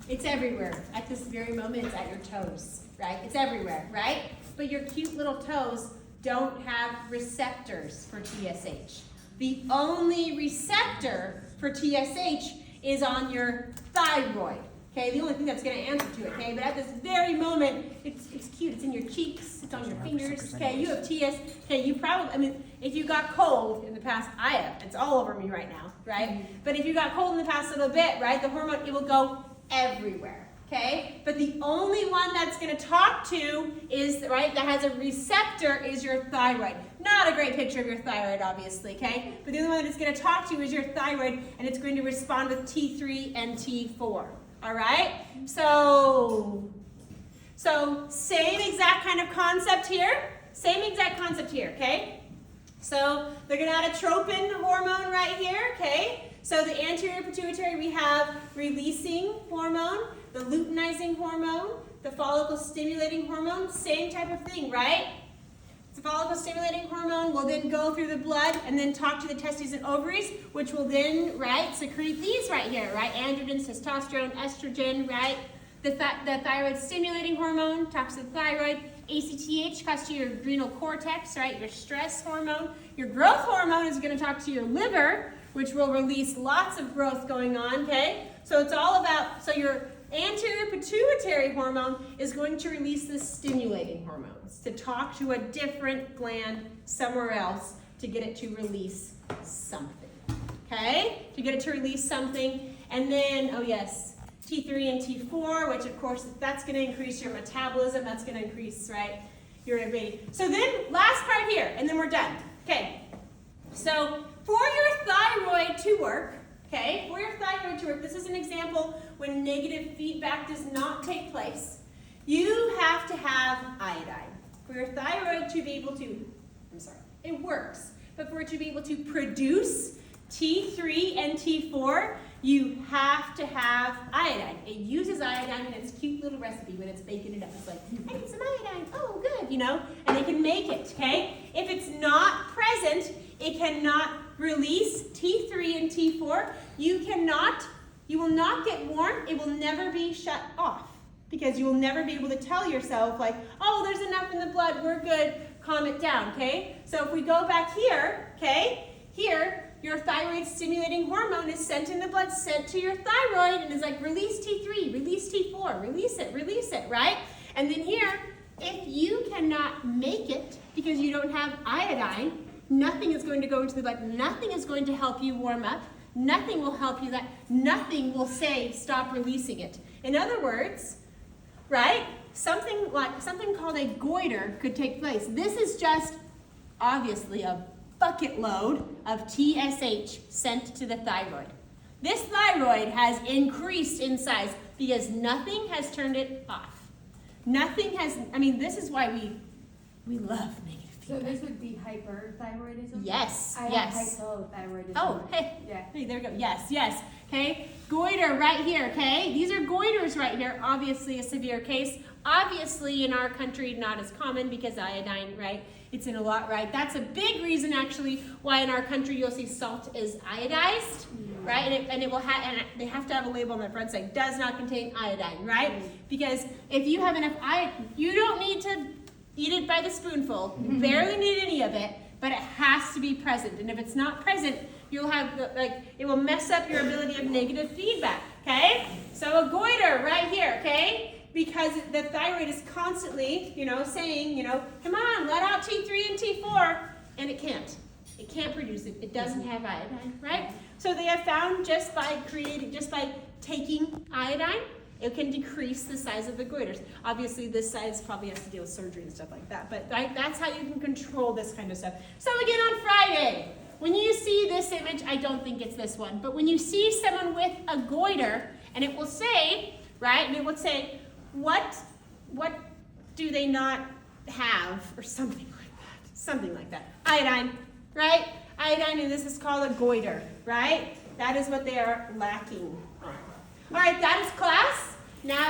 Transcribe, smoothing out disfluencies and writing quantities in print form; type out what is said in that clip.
It's everywhere. At this very moment, it's at your toes, right? It's everywhere, right? But your cute little toes don't have receptors for TSH. The only receptor for TSH is on your thyroid. Okay, the only thing that's going to answer to it, okay? But at this very moment, it's cute. It's in your cheeks. It's on your fingers. Okay, you have okay, you probably, I mean, if you got cold in the past, I have. It's all over me right now, right? But if you got cold in the past little bit, right, the hormone, it will go everywhere, okay? But the only one that's going to talk to is, right, that has a receptor is your thyroid. Not a great picture of your thyroid, obviously, okay? But the only one that it's going to talk to is your thyroid, and it's going to respond with T3 and T4. All right, so same exact kind of concept here, okay? So they're gonna add a tropin hormone right here, okay? So the anterior pituitary, we have releasing hormone, the luteinizing hormone, the follicle stimulating hormone, same type of thing, right? The follicle stimulating hormone will then go through the blood and then talk to the testes and ovaries, which will then, right, secrete these right here, right? Androgen, testosterone, estrogen, right? The thyroid stimulating hormone talks to the thyroid. ACTH talks to your adrenal cortex, right? Your stress hormone. Your growth hormone is going to talk to your liver, which will release lots of growth going on, okay? So it's all about, so your anterior pituitary hormone is going to release the stimulating hormones to talk to a different gland somewhere else to get it to release something, okay? To get it to release something. And then, oh yes, T3 and T4, which of course, that's going to increase your metabolism. That's going to increase, right, your ability. So then, last part here, and then we're done. Okay, so for your thyroid to work, okay, for your thyroid to work, this is an example when negative feedback does not take place. You have to have iodine. For your thyroid to be able to, it works, but for it to be able to produce T3 and T4, you have to have iodine. It uses iodine in its cute little recipe when it's baking it up. It's like, I need some iodine. Oh, good, you know, and it can make it, okay? If it's not present, it cannot release T3 and T4. You will not get warm. It will never be shut off because you will never be able to tell yourself like, oh, there's enough in the blood, we're good, calm it down, okay? So if we go back here, okay, here, your thyroid stimulating hormone is sent in the blood, sent to your thyroid, and is like, release T3, release T4, release it, right? And then here, if you cannot make it because you don't have iodine, nothing is going to go into the blood, nothing is going to help you warm up, nothing will help you, nothing will say stop releasing it. In other words, right, something called a goiter could take place. This is just obviously a bucket load of TSH sent to the thyroid. This thyroid has increased in size because nothing has turned it off. Nothing has, I mean, this is why we love negative feedback. So this would be hyperthyroidism? Yes, I yes. have hypothyroidism. Oh, hey. Yeah. Hey, there we go. Yes. Okay. Goiter right here, okay? These are goiters right here. Obviously a severe case. Obviously in our country not as common because iodine, right? It's in a lot, right? That's a big reason actually why in our country you'll see salt is iodized, right? And it will have, and they have to have a label on the front saying does not contain iodine, right? Because if you have enough iodine, you don't need to eat it by the spoonful. You barely need any of it, but it has to be present. And if it's not present, you'll have, it will mess up your ability of negative feedback, okay? So a goiter right here, okay? Because the thyroid is constantly, saying, come on, let out T3 and T4, and it can't. It can't produce it. It doesn't have iodine, right? So they have found just by taking iodine, it can decrease the size of the goiters. Obviously, this size probably has to deal with surgery and stuff like that, but that's how you can control this kind of stuff. So again, on Friday, when you see this image, I don't think it's this one, but when you see someone with a goiter, and it will say, right, and it would say, what do they not have, or something like that. Iodine, right? Iodine, and this is called a goiter, right? That is what they are lacking on. All right, that is class. Now